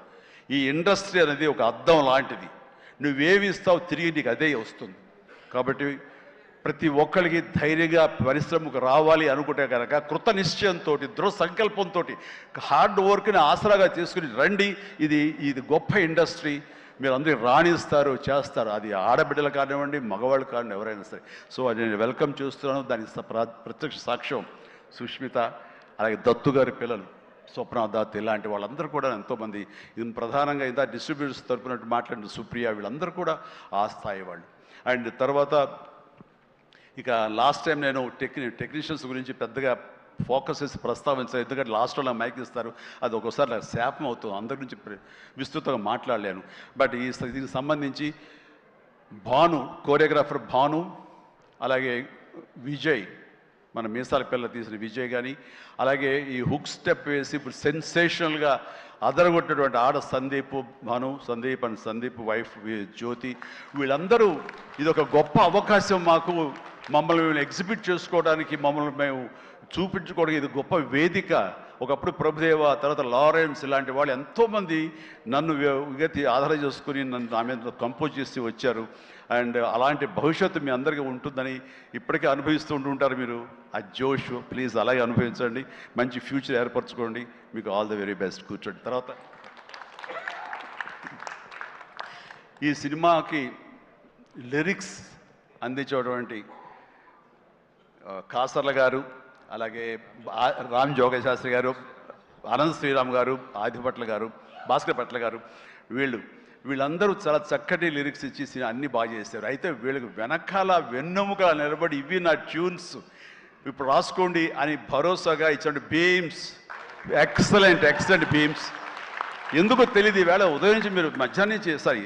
ఈ ఇండస్ట్రీ అనేది ఒక అద్దం లాంటిది. నువ్వేమి ఇస్తావు తిరిగి నీకు అదే వస్తుంది. కాబట్టి ప్రతి ఒక్కరికి ధైర్యంగా పరిశ్రమకు రావాలి అనుకుంటే కనుక కృత నిశ్చయంతో, దృఢ సంకల్పంతో, హార్డ్ వర్క్ని ఆసరాగా తీసుకుని రండి. ఇది గొప్ప ఇండస్ట్రీ. మీరు అందరూ రాణిస్తారు, చేస్తారు. అది ఆడబిడ్డలు కానివ్వండి, మగవాళ్ళు కానివ్వండి, ఎవరైనా సరే. సో అది నేను వెల్కమ్ చేస్తున్నాను. దానికి ప్రత్యక్ష సాక్ష్యం సుష్మిత, అలాగే దత్తు గారి పిల్లలు స్వప్న, దత్, ఇలాంటి వాళ్ళందరూ కూడా ఎంతోమంది, ఇది ప్రధానంగా ఇంత డిస్ట్రిబ్యూటర్స్ తరపునట్టు మాట్లాడిన సుప్రియ, వీళ్ళందరూ కూడా ఆ స్థాయి వాళ్ళు. అండ్ తర్వాత ఇక లాస్ట్ టైం నేను టెక్నీషియన్స్ గురించి పెద్దగా ఫోకస్ చేసి ప్రస్తావించాను, ఎందుకంటే లాస్ట్లో నాకు మైక్ ఇస్తారు, అది ఒక్కోసారి నాకు శాపం అవుతుంది, అందరి నుంచి విస్తృతంగా మాట్లాడలేను. బట్ దీనికి సంబంధించి భాను, కోరియోగ్రాఫర్ భాను, అలాగే విజయ్, మన మీసాల పిల్ల తీసిన విజయ్ కానీ, అలాగే ఈ హుక్ స్టెప్ వేసి ఇప్పుడు సెన్సేషనల్గా అదరగొట్టినటువంటి ఆడ సందీప్ అండ్ సందీప్ వైఫ్ జ్యోతి, వీళ్ళందరూ ఇది ఒక గొప్ప అవకాశం మాకు, మమ్మల్ని ఎగ్జిబిట్ చేసుకోవడానికి, మమ్మల్ని మేము చూపించుకోవడానికి ఇది గొప్ప వేదిక ఒకప్పుడు ప్రభుదేవ, తర్వాత లారెన్స్ ఇలాంటి వాళ్ళు ఎంతోమంది నన్ను ఆధారం చేసుకుని నన్ను నా మీద కంపోజ్ చేసి వచ్చారు. అండ్ అలాంటి భవిష్యత్తు మీ అందరికీ ఉంటుందని ఇప్పటికే అనుభవిస్తూ ఉంటారు మీరు. ఆ జోష్ ప్లీజ్ అలాగే అనుభవించండి, మంచి ఫ్యూచర్ ఏర్పరచుకోండి. మీకు ఆల్ ది వెరీ బెస్ట్. కూర్చోండి. తర్వాత ఈ సినిమాకి లిరిక్స్ అందించేటువంటి కాసర్ల గారు, అలాగే రామ్ జోగశాస్త్రి గారు, అనంత్ శ్రీరామ్ గారు, ఆదిభట్ల గారు, భాస్కర్ భట్ల గారు, వీళ్ళందరూ చాలా చక్కటి లిరిక్స్ ఇచ్చి అన్నీ బాగా చేశారు. అయితే వీళ్ళకి వెనకాల వెన్నెముక నిలబడి ఇవి నా ట్యూన్స్ ఇప్పుడు రాసుకోండి అని భరోసాగా ఇచ్చిన బీమ్స్, ఎక్సలెంట్ బీమ్స్. ఎందుకో తెలియదు, ఈవేళ ఉదయం నుంచి మీరు మధ్యాహ్నం నుంచి సారీ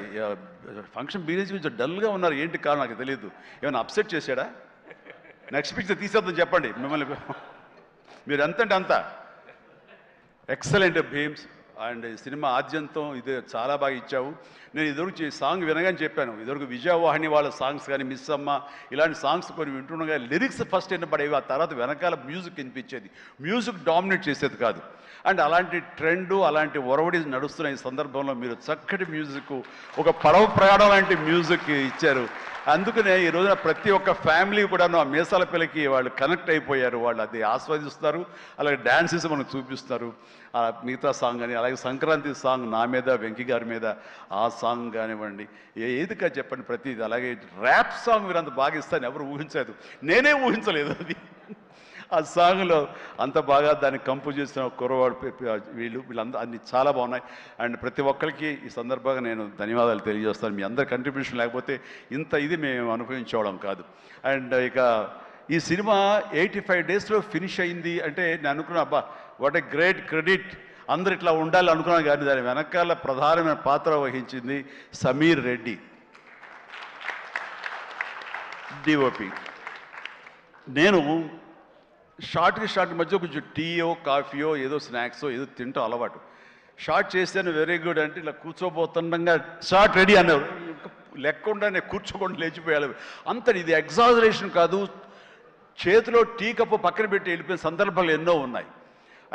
ఫంక్షన్ బీన్స్ కొంచెం డల్గా ఉన్నారు. ఏంటి కారణం నాకు తెలియదు. ఏమైనా అప్సెట్ చేశాడా? నెక్స్ట్ పిక్చర్ తీసేద్దాం చెప్పండి. మిమ్మల్ని మీరు ఎంతంటే అంత ఎక్సలెంట్ భీమ్స్. అండ్ సినిమా ఆద్యంతం ఇది చాలా బాగా ఇచ్చావు. నేను ఇదివరకు సాంగ్ వినగానే చెప్పాను, ఇదివరకు విజయవాహిని వాళ్ళ సాంగ్స్ కానీ, మిస్ అమ్మ ఇలాంటి సాంగ్స్ కొన్ని వింటుండగా లిరిక్స్ ఫస్ట్ వినపడేవి, ఆ తర్వాత వెనకాల మ్యూజిక్ వినిపించేది. మ్యూజిక్ డామినేట్ చేసేది కాదు. అండ్ అలాంటి ట్రెండ్, అలాంటి ఒరవడి నడుస్తున్న ఈ సందర్భంలో మీరు చక్కటి మ్యూజిక్, ఒక పడవ ప్రయాణం లాంటి మ్యూజిక్ ఇచ్చారు. అందుకనే ఈ రోజున ప్రతి ఒక్క ఫ్యామిలీ కూడా ఆ మీసాల పిల్లకి వాళ్ళు కనెక్ట్ అయిపోయారు. వాళ్ళు అది ఆస్వాదిస్తారు, అలాగే డ్యాన్సెస్ మనకు చూపిస్తారు. మిగతా సాంగ్ అని, అలాగే సంక్రాంతి సాంగ్ నా మీద, వెంకీ గారి మీద ఆ సాంగ్ కానివ్వండి, ఏదిగా చెప్పండి ప్రతిది. అలాగే ర్యాప్ సాంగ్ మీరు అంత బాగా ఇస్తాను ఎవరు ఊహించలేదు, నేనే ఊహించలేదు అది. ఆ సాంగ్లో అంత బాగా దాన్ని కంపోజ్ చేసిన కుర్రవాడు వీళ్ళందరూ అన్ని చాలా బాగున్నాయి. అండ్ ప్రతి ఒక్కరికి ఈ సందర్భంగా నేను ధన్యవాదాలు తెలియజేస్తాను. మీ అందరి కంట్రిబ్యూషన్ లేకపోతే ఇంత ఇది మేము అనుభవించేవాళ్ళం కాదు. అండ్ ఇక ఈ సినిమా 85 డేస్లో ఫినిష్ అయింది అంటే నేను అనుకున్నా, అబ్బా వాట్ ఏ గ్రేట్ క్రెడిట్, అందరు ఇట్లా ఉండాలి అనుకున్నాను. కానీ దాని వెనకాల ప్రధానమైన పాత్ర వహించింది సమీర్ రెడ్డి, డిఓపి. నేను షార్ట్ మధ్య కొంచెం టీయో కాఫీయో ఏదో స్నాక్సో ఏదో తింటూ అలవాటు. షార్ట్ చేశాను, వెరీ గుడ్ అంటే ఇలా కూర్చోబోతుండగా షార్ట్ రెడీ అన్నారు. లెక్కకుండా నేను కూర్చోకుండా లేచిపోయాలి. అంత ఇది ఎగ్జాజరేషన్ కాదు, చేతిలో టీ కప్పు పక్కన పెట్టి వెళ్ళిపోయిన సందర్భాలు ఎన్నో ఉన్నాయి.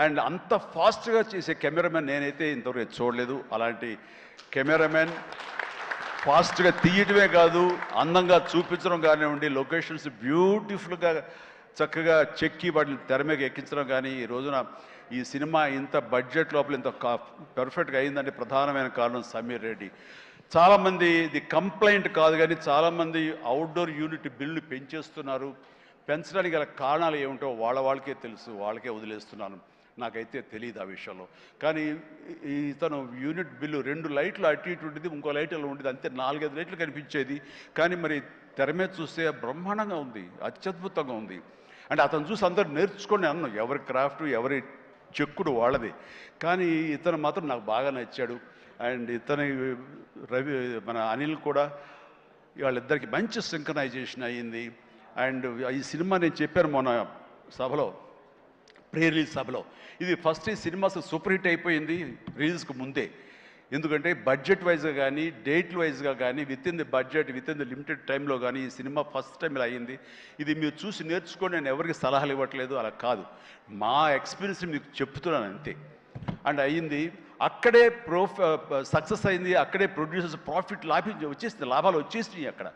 అండ్ అంత ఫాస్ట్గా చేసే కెమెరామెన్ నేనైతే ఇంతవరకు చూడలేదు. అలాంటి కెమెరామెన్ ఫాస్ట్గా తీయటమే కాదు, అందంగా చూపించడం కానివ్వండి, లొకేషన్స్ బ్యూటిఫుల్గా చక్కగా చెక్కి వాటిని తెర మీద ఎక్కించడం కానీ, ఈ రోజున ఈ సినిమా ఇంత బడ్జెట్ లోపల ఇంత పర్ఫెక్ట్గా అయిందంటే ప్రధానమైన కారణం సమీర్ రెడ్డి. చాలామంది ఇది కంప్లైంట్ కాదు, కానీ చాలామంది అవుట్డోర్ యూనిట్ బిల్లు పెంచేస్తున్నారు. పెంచడానికి గల కారణాలు ఏమిటో వాళ్ళకే తెలుసు, వాళ్ళకే వదిలేస్తున్నాను, నాకైతే తెలియదు ఆ విషయంలో. కానీ ఇతను యూనిట్ బిల్లు 2 లైట్లు అటు ఇటు ఉండేది, ఇంకో లైట్ అలా ఉండేది, అంతే 4-5 లైట్లు కనిపించేది. కానీ మరి తెర మీద చూస్తే బ్రహ్మాండంగా ఉంది, అత్యద్భుతంగా ఉంది. అంటే అతను చూసి అందరూ నేర్చుకొని అన్నాం, ఎవరి క్రాఫ్ట్ ఎవరి చెక్కుడు వాళ్ళది. కానీ ఇతను మాత్రం నాకు బాగా నచ్చాడు. అండ్ ఇతని మన అనిల్ కూడా, వాళ్ళిద్దరికి మంచి సింక్రనైజేషన్ అయ్యింది. అండ్ ఈ సినిమా నేను చెప్పాను మొన్న సభలో, ప్రీ రిలీజ్ సభలో, ఇది ఫస్ట్ ఈ సినిమా సూపర్ హిట్ అయిపోయింది రిలీజ్కి ముందే. ఎందుకంటే బడ్జెట్ వైజ్గా కానీ, డేట్ వైజ్గా కానీ, with in the budget, with in the limited టైంలో కానీ ఈ సినిమా ఫస్ట్ టైం ఇలా అయ్యింది. ఇది మీరు చూసి నేర్చుకొని నేను ఎవరికి సలహాలు ఇవ్వట్లేదు, అలా కాదు, మా ఎక్స్పీరియన్స్ మీకు చెప్తున్నాను అంతే. అండ్ అయ్యింది అక్కడే సక్సెస్ అయింది, అక్కడే ప్రొడ్యూసర్స్ ప్రాఫిట్ లాభాలు వచ్చేసినాయి అక్కడ.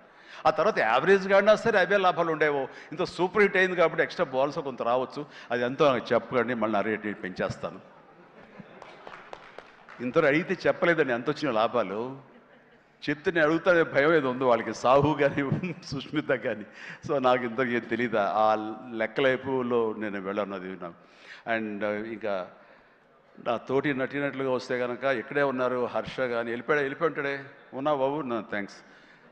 ఆ తర్వాత యావరేజ్గా అయినా సరే అవే లాభాలు ఉండేవో. ఇంత సూపర్ హిట్ అయింది కాబట్టి ఎక్స్ట్రా బాల్స్ కొంత రావచ్చు, అది ఎంతో నాకు చెప్పకండి, మళ్ళీ నా రేట్ పెంచేస్తాను. ఇంతలో అడిగితే చెప్పలేదండి ఎంత వచ్చిన లాభాలు, చెప్తే నేను అడుగుతానే భయం ఏదో ఉంది వాళ్ళకి, సాహు కానీ సుష్మిత కానీ. సో నాకు ఇంతకు ఏం తెలియదు, ఆ లెక్కలైపులో నేను వెళ్ళన్నది నాకు. అండ్ ఇంకా నా తోటి నటినట్లుగా వస్తే కనుక ఇక్కడే ఉన్నారు హర్ష కానీ, వెళ్ళిపోయి ఉంటాడే, ఉన్నా బాబు నా థ్యాంక్స్.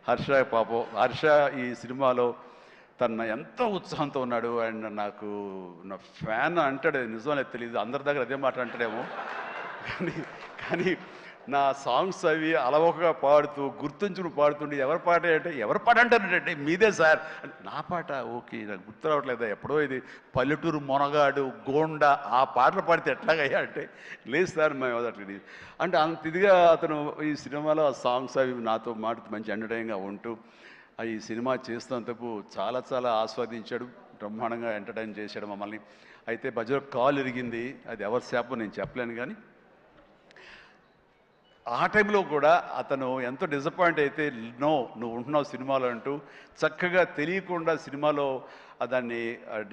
హర్ష పాపం, హర్ష ఈ సినిమాలో తన ఎంతో ఉత్సాహంతో ఉన్నాడు. అండ్ నాకు నా ఫ్యాన్ అంటాడు, నిజమనే తెలియదు, అందరి దగ్గర అదే మాట అంటాడేమో, కానీ నా సాంగ్స్ అవి అలవకగా పాడుతూ గుర్తుంచుకుని పాడుతుండే, ఎవరి పాట అంటే ఎవరి పాట అంటారంటే మీదే సార్ అంటే, నా పాట ఓకే నాకు గుర్తు రావట్లేదా, ఎప్పుడో ఇది పల్లెటూరు మొనగాడు గోండా ఆ పాటలు పాడితే ఎట్లాగయ్యా అంటే, లేదు సార్ మేము అట్లా అంటే అంత ఇదిగా అతను ఈ సినిమాలో ఆ సాంగ్స్ అవి నాతో మాట మంచి ఎంటర్టైన్గా ఉంటూ ఈ సినిమా చేస్తున్నందుకు చాలా ఆస్వాదించాడు, బ్రహ్మాండంగా ఎంటర్టైన్ చేశాడు మమ్మల్ని. అయితే మధ్యలో కాలు ఇరిగింది, అది ఎవరి శాపం నేను చెప్పలేను. కానీ ఆ టైంలో కూడా అతను ఎంతో డిసప్పాయింట్ అయితే, నో నువ్వు ఉంటున్నావు సినిమాలో అంటూ చక్కగా తెలియకుండా సినిమాలో దాన్ని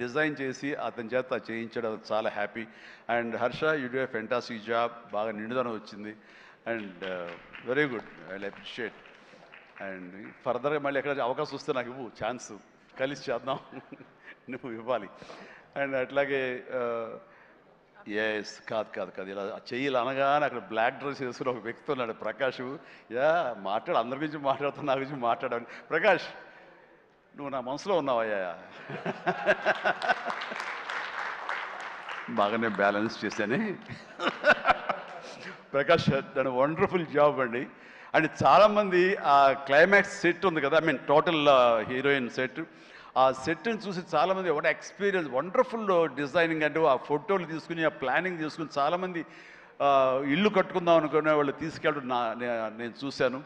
డిజైన్ చేసి అతని చేత చేయించడం చాలా happy. And Harsha, you do a fantastic job, బాగా నిండుదనం వచ్చింది. And very good, I appreciate. And ఫర్దర్గా మళ్ళీ ఎక్కడ అవకాశం వస్తే నాకు ఇవ్వు, ఛాన్స్ కలిసి చేద్దాం. నువ్వు ఇవ్వాలి. అండ్ అట్లాగే ఎస్, కాదు ఇలా చెయ్యిలు అనగానే అక్కడ బ్లాక్ డ్రెస్ వేసుకుని ఒక వ్యక్తి ఉన్నాడు, ప్రకాష్. యా మాట్లాడు, అందరి గురించి మాట్లాడుతున్నా, నా గురించి మాట్లాడాను. ప్రకాష్, నువ్వు నా మనసులో ఉన్నావయ్యా. బాగానే బ్యాలెన్స్ చేశాను. ప్రకాష్ దాని వండర్ఫుల్ జాబ్ అండి. అండ్ చాలామంది ఆ క్లైమాక్స్ సెట్ ఉంది కదా, I mean total heroine set, ఆ సెట్ని చూసి చాలామంది ఒక ఎక్స్పీరియన్స్, వండర్ఫుల్ డిజైనింగ్ అంటూ ఆ ఫోటోలు తీసుకుని ఆ ప్లానింగ్ తీసుకుని చాలామంది ఇల్లు కట్టుకుందాం అనుకునే వాళ్ళు తీసుకెళ్ళడం నేను చూశాను.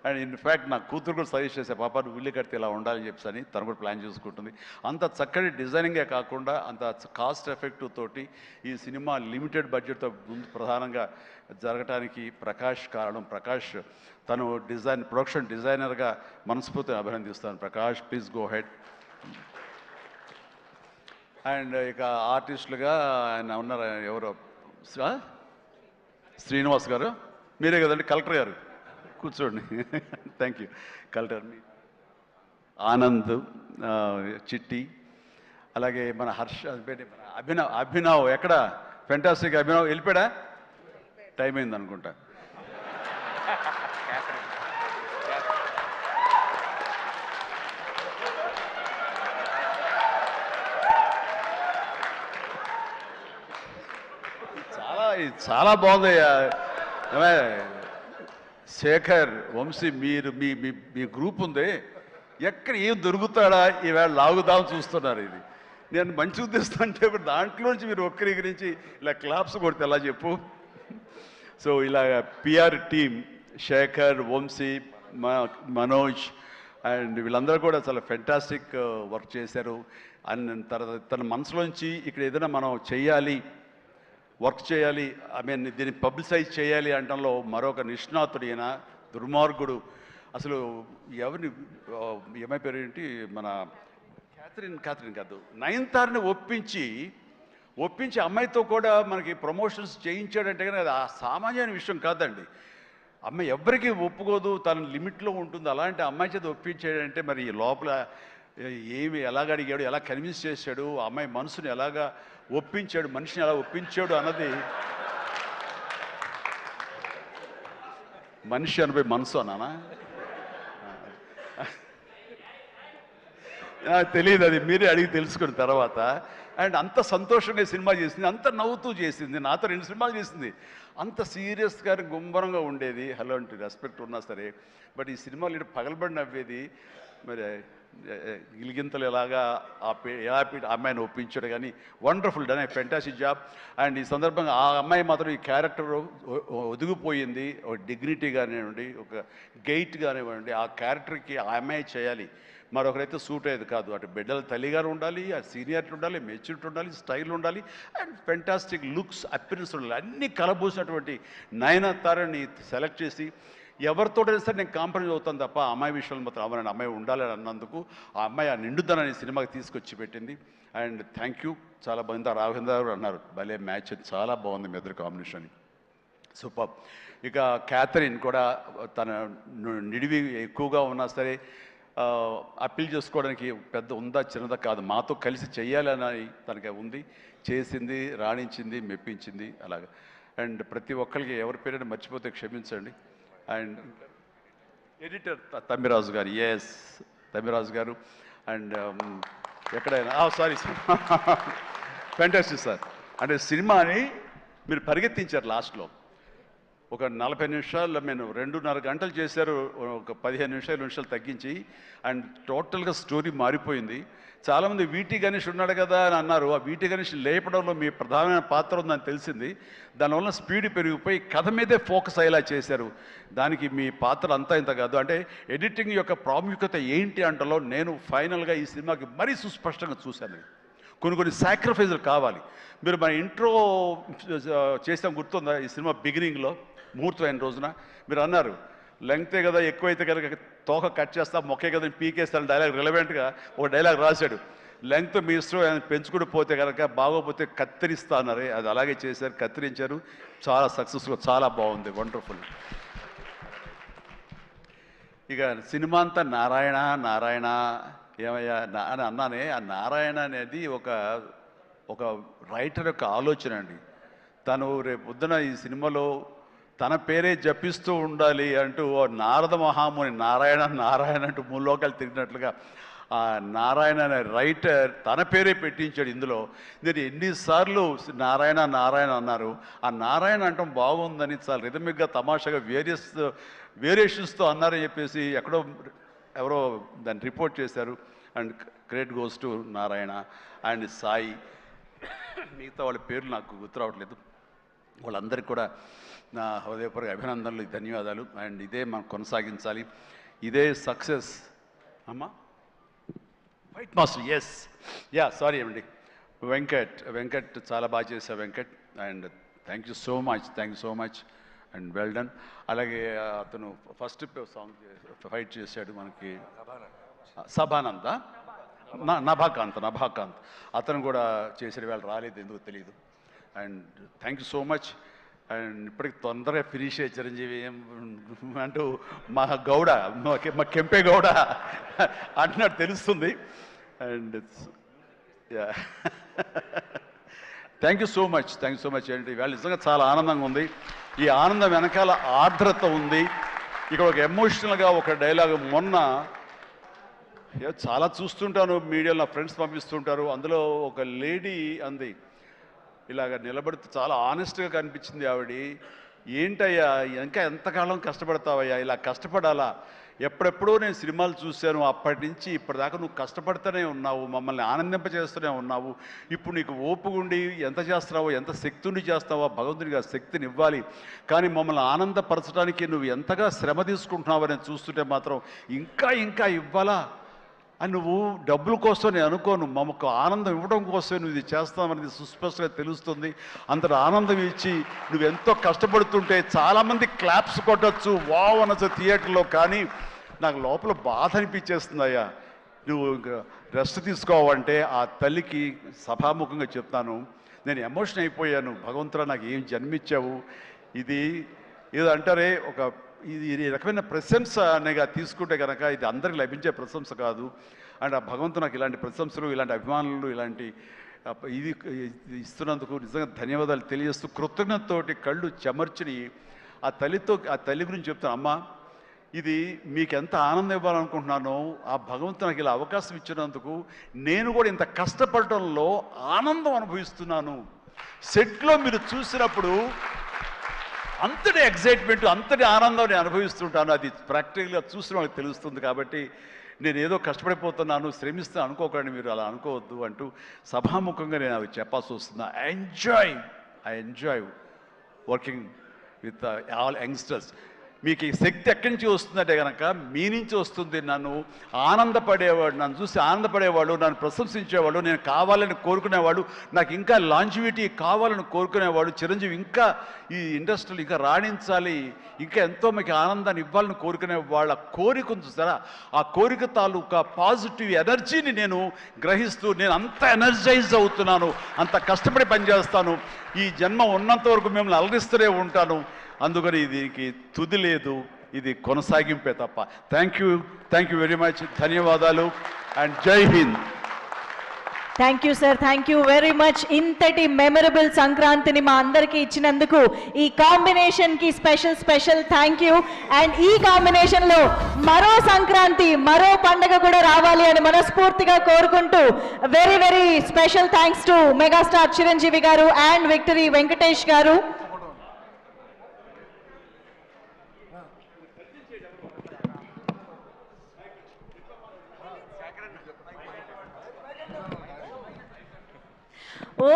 అండ్ ఇన్ఫ్యాక్ట్ నా కూతురు కూడా సజెస్ట్ చేసే, పాప నువ్వు ఇల్లు కడితే ఇలా ఉండాలని చెప్పని తను కూడా ప్లాన్ చేసుకుంటుంది. అంత చక్కటి డిజైనింగే కాకుండా అంత కాస్ట్ ఎఫెక్టివ్ తోటి ఈ సినిమా లిమిటెడ్ బడ్జెట్తో ముందు ప్రధానంగా జరగటానికి ప్రకాష్ కారణం. ప్రకాష్ తను ప్రొడక్షన్ డిజైనర్గా మనస్ఫూర్తిగా అభినందిస్తాను. Prakash, please go ahead. And ఇక ఆర్టిస్టులుగా ఆయన ఉన్నారు, ఎవరో శ్రీనివాస్ గారు, మీరే కదండి కలెక్టర్ గారు, కూర్చోండి. Thank you. కలెక్టర్ ఆనంద్, చిట్టి, అలాగే మన హర్ష, మన అభినవ్ ఎక్కడ ఫెంటాస్టిక్ అభినవ్ వెళ్ళిపోయాడా? టైం అయింది అనుకుంటా. చాలా బాగుందయ్యా. శేఖర్, వంశీ, మీరు మీ గ్రూప్ ఉంది, ఎక్కడ ఏం దొరుకుతాడా ఈవేళ లాగుదాం చూస్తున్నారు. ఇది నేను మంచి ఉద్దేశం అంటే ఇప్పుడు దాంట్లోంచి మీరు ఒక్కరి గురించి ఇలా క్లాప్స్ కొడితే ఎలా చెప్పు. సో ఇలా PR team Shekhar, Vamsi, Manoj and వీళ్ళందరూ కూడా చాలా ఫెంటాస్టిక్ వర్క్ చేశారు. అండ్ తర్వాత తన మనసులోంచి ఇక్కడ ఏదైనా మనం చెయ్యాలి, వర్క్ చేయాలి, ఐ మీన్ దీన్ని పబ్లిసైజ్ చేయాలి అంటంలో మరొక నిష్ణాతుడైన దుర్మార్గుడు. అసలు ఎవరిని, ఏమై పేరు ఏంటి, మన క్యాథరిన్ కాదు, నయనతారని ఒప్పించి అమ్మాయితో కూడా మనకి ప్రమోషన్స్ చేయించాడంటే కానీ అది ఆ సామాన్యమైన విషయం కాదండి. అమ్మాయి ఎవరికి ఒప్పుకోదు, తన లిమిట్లో ఉంటుంది. అలాంటి అమ్మాయి చేత ఒప్పించాడంటే మరి లోపల ఎలాగ అడిగాడు, ఎలా కన్విన్స్ చేశాడు, ఆ అమ్మాయి మనసుని ఎలాగా ఒప్పించాడు, మనిషిని ఎలా ఒప్పించాడు అన్నది, మనిషి అనిపై మనసు అన్నానా తెలియదు, అది మీరే అడిగి తెలుసుకున్న తర్వాత. అండ్ అంత సంతోషంగా సినిమా చేసింది, అంత నవ్వుతూ చేసింది, నాతో 2 సినిమాలు చేసింది. అంత సీరియస్గా గుంభరంగా ఉండేది, అలాంటి రెస్పెక్ట్ ఉన్నా సరే. బట్ ఈ సినిమాలో ఇటు పగలబడి నవ్వేది. మరి గిలిగింతలు ఎలాగా ఎలా అమ్మాయిని ఒప్పించాడు. కానీ wonderful done, fantastic job. And ఈ సందర్భంగా ఆ అమ్మాయి మాత్రం ఈ క్యారెక్టర్ ఒదిగిపోయింది. ఒక డిగ్నిటీ కానివ్వండి, ఒక గెయిట్ కానివ్వండి, ఆ క్యారెక్టర్కి ఆ అమ్మాయి చేయాలి, మరొకరైతే సూట్ అయ్యేది కాదు. అటు బిడ్డల తల్లిగారు ఉండాలి, ఆ సీనియారిటీ ఉండాలి, మెచ్యూరిటీ ఉండాలి, స్టైల్ ఉండాలి, అండ్ ఫెంటాస్టిక్ లుక్స్, అపిరెన్స్ ఉండాలి. అన్నీ కలబోసినటువంటి నయనతారని సెలెక్ట్ చేసి ఎవరితోటైనా సరే నేను కాంప్రమైజ్ అవుతాను తప్ప ఆ అమ్మాయి విషయంలో మాత్రం అమ్మాయి అమ్మాయి ఉండాలని అన్నందుకు ఆ అమ్మాయి ఆ నిండుదనాన్ని సినిమాకి తీసుకొచ్చి పెట్టింది. And thank you. చాలా బాగుంది. రాఘవేంద్ర గారు అన్నారు భలే మ్యాచ్, చాలా బాగుంది మీ ఇద్దరు కాంబినేషన్. సూపర్. ఇక క్యాథరిన్ కూడా తన నిడివి ఎక్కువగా ఉన్నా సరే అప్పీల్ చేసుకోవడానికి పెద్ద ఉందా చిన్నదా కాదు, మాతో కలిసి చెయ్యాలని తనకి ఉంది, చేసింది, రాణించింది, మెప్పించింది అలాగా. అండ్ ప్రతి ఒక్కరికి ఎవరి పేరైనా మర్చిపోతే క్షమించండి. అండ్ ఎడిటర్ తమ్మిరాజు గారు, ఎస్ తమ్మిరాజు గారు. అండ్ ఎక్కడైనా సారీ ఫెంటాస్టిక్ సార్. అంటే సినిమాని మీరు పరిగెత్తించారు లాస్ట్లో. ఒక 40 నిమిషాల్లో నేను 2.5 గంటలు చేశారు, ఒక 15 నిమిషాలు తగ్గించి. అండ్ టోటల్గా స్టోరీ మారిపోయింది. చాలామంది వీటి గణేష్ ఉన్నాడు కదా అని అన్నారు. ఆ వీటి గణేష్ లేపడంలో మీ ప్రధానమైన పాత్ర ఉందని తెలిసింది. దానివల్ల స్పీడ్ పెరిగిపోయి కథ మీదే ఫోకస్ అయ్యేలా చేశారు. దానికి మీ పాత్ర అంతా ఇంత కాదు. అంటే ఎడిటింగ్ యొక్క ప్రాముఖ్యత ఏంటి అంటలో నేను ఫైనల్గా ఈ సినిమాకి మరీ సుస్పష్టంగా చూశాను. కొన్ని సాక్రిఫైజులు కావాలి. మీరు మన ఇంట్రో చేసాం గుర్తుందా? ఈ సినిమా బిగినింగ్లో ముహూర్తం అయిన రోజున మీరు అన్నారు, లెంగ్తే కదా ఎక్కువైతే కనుక తోక కట్ చేస్తా, మొక్కే కదా పీకేస్తాను డైలాగ్ రిలవెంట్గా ఒక డైలాగ్ రాశాడు. లెంగ్త్ మీ ఇష్టం, ఆయన పెంచుకుంటూ పోతే కనుక బాగోపోతే కత్తిరిస్తా అన్నారు. అది అలాగే చేశారు, కత్తిరించారు. చాలా సక్సెస్ఫుల్, చాలా బాగుంది, వండర్ఫుల్. ఇక సినిమా అంతా నారాయణ నారాయణ ఏమయ్యా అని అన్నానే. ఆ నారాయణ అనేది ఒక రైటర్ యొక్క ఆలోచన అండి. తను రేపు పొద్దున ఈ సినిమాలో తన పేరే జపిస్తూ ఉండాలి అంటూ నారద మహాముని నారాయణ నారాయణ అంటూ మూలోకాలు తిరిగినట్లుగా ఆ నారాయణ అనే రైటర్ తన పేరే పెట్టించాడు ఇందులో. నేను ఎన్నిసార్లు నారాయణ నారాయణ అన్నారు. ఆ నారాయణ అంటాం బాగుందని చాలా రిథమిక్గా తమాషాగా వేరియేషన్స్తో అన్నారని చెప్పేసి ఎవరో దాన్ని రిపోర్ట్ చేశారు. And credit goes to Narayana and Sai. మిగతా వాళ్ళ పేర్లు నాకు గుర్తు రావట్లేదు. వాళ్ళందరికీ కూడా నా హృదయపూర్వక అభినందనలు, ధన్యవాదాలు. అండ్ ఇదే మనం కొనసాగించాలి, ఇదే సక్సెస్. అమ్మా వైట్ మాస్టర్, ఎస్ సారీ అండి, వెంకట్ చాలా బాగా చేశారు Venkat. And thank you so much and well done. అలాగే అతను ఫస్ట్ సాంగ్ ఫైట్ చేశాడు మనకి సభానంద, నభాకాంత్ అతను కూడా చేసాడు. వాళ్ళు రాలేదు, ఎందుకు తెలియదు. And thank you so much. And ఇప్పటికి తొందరగా ఫినిష్ అయ్యే చిరంజీవి అంటూ మా గౌడ, మా కెంపే గౌడ అంటున్నట్టు తెలుస్తుంది. And thank you so much ఏంటి ఇవాళ నిజంగా చాలా ఆనందంగా ఉంది. ఈ ఆనందం వెనకాల ఆర్ద్రత ఉంది. ఇక్కడ ఒక ఎమోషనల్గా ఒక డైలాగ్ మొన్న చాలా చూస్తుంటాను మీడియాలో, నా ఫ్రెండ్స్ పంపిస్తుంటారు. అందులో ఒక లేడీ అంది, ఇలాగ నిలబడితే చాలా ఆనెస్ట్గా కనిపించింది ఆవిడ. ఏంటయ్యా ఇంకా ఎంతకాలం కష్టపడతావయ్యా, ఇలా కష్టపడాలా? ఎప్పుడెప్పుడో నేను సినిమాలు చూశాను, అప్పటి నుంచి ఇప్పటిదాకా నువ్వు కష్టపడుతూనే ఉన్నావు, మమ్మల్ని ఆనందింపజేస్తూనే ఉన్నావు. ఇప్పుడు నీకు ఓపుగుండి ఎంత చేస్తున్నావో, ఎంత శక్తిని చేస్తావో, భగవంతుడికి ఆ శక్తిని ఇవ్వాలి. కానీ మమ్మల్ని ఆనందపరచడానికి నువ్వు ఎంతగా శ్రమ తీసుకుంటున్నావు అని చూస్తుంటే మాత్రం ఇంకా ఇవ్వాలా అని నువ్వు డబ్బుల కోసం నేను అనుకోను, మమ్మకు ఆనందం ఇవ్వడం కోసం నువ్వు ఇది చేస్తావనేది సుస్పష్టంగా తెలుస్తుంది. అంతటి ఆనందం ఇచ్చి నువ్వు ఎంతో కష్టపడుతుంటే చాలామంది క్లాప్స్ కొట్టచ్చు, వావ్ అనొచ్చు థియేటర్లో. కానీ నాకు లోపల బాధ అనిపించేస్తుందయ్యా. నువ్వు రెస్ట్ తీసుకోవాలంటే ఆ తల్లికి సభాముఖంగా చెప్తాను, నేను ఎమోషన్ అయిపోయాను. భగవంతుడా నాకు ఏం జన్మించావు. ఇది ఏదో అంటారే, ఈ రకమైన ప్రశంస అనేగా తీసుకుంటే కనుక ఇది అందరికి లభించే ప్రశంస కాదు. అండ్ ఆ భగవంతుడు నాకు ఇలాంటి ప్రశంసలు, ఇలాంటి అభిమానులు, ఇలాంటి ఇది ఇస్తున్నందుకు నిజంగా ధన్యవాదాలు తెలియజేస్తూ కృతజ్ఞతతోటి కళ్ళు చెమర్చిని ఆ తల్లి గురించి చెప్తాను. అమ్మ, ఇది మీకు ఎంత ఆనందం ఇవ్వాలనుకుంటున్నానో ఆ భగవంతుడు నాకు ఇలా అవకాశం ఇచ్చినందుకు నేను కూడా ఇంత కష్టపడటంలో ఆనందం అనుభవిస్తున్నాను. సెట్లో మీరు చూసినప్పుడు అంతటి ఎగ్జైట్మెంట్, అంతటి ఆనందాన్ని అనుభవిస్తుంటాను. అది ప్రాక్టికల్గా చూసిన వాళ్ళకి తెలుస్తుంది. కాబట్టి నేను ఏదో కష్టపడిపోతున్నాను, శ్రమిస్తాను అనుకోకండి, మీరు అలా అనుకోవద్దు అంటూ సభాముఖంగా నేను అవి చెప్పాల్సి వస్తుంది. I enjoy working with all youngsters. మీకు ఈ శక్తి ఎక్కడి నుంచి వస్తుందంటే కనుక మీ నుంచి వస్తుంది. నన్ను ఆనందపడేవాడు, నన్ను చూసి ఆనందపడేవాడు, నన్ను ప్రశంసించేవాడు, నేను కావాలని కోరుకునేవాడు, నాకు ఇంకా లాంజివిటీ కావాలని కోరుకునేవాడు, చిరంజీవి ఇంకా ఈ ఇండస్ట్రీలో ఇంకా రాణించాలి, ఇంకా ఎంతో మీకు ఆనందాన్ని ఇవ్వాలని కోరుకునే వాళ్ళ కోరిక ఉంది చూసారా, ఆ కోరిక తాలూకా పాజిటివ్ ఎనర్జీని నేను గ్రహిస్తూ నేను అంత ఎనర్జైజ్ అవుతున్నాను, అంత కష్టపడి పనిచేస్తాను. ఈ జన్మ ఉన్నంత వరకు మిమ్మల్ని అలరిస్తూనే ఉంటాను. అందుకని దీనికి తుది లేదు, ఇది కొనసాగింపే తప్ప. Thank you very much. ధన్యవాదాలు అండ్ జై Hind. Thank you sir, thank you very much. ఇంతటి మెమరబుల్ సంక్రాంతిని మా అందరికీ ఇచ్చినందుకు ఈ కాంబినేషన్కి స్పెషల్ థ్యాంక్ యూ. అండ్ ఈ కాంబినేషన్లో మరో సంక్రాంతి, మరో పండగ కూడా రావాలి అని మనస్ఫూర్తిగా కోరుకుంటూ very special thanks to megastar Chiranjeevi గారు అండ్ విక్టరీ వెంకటేష్ గారు. ఓ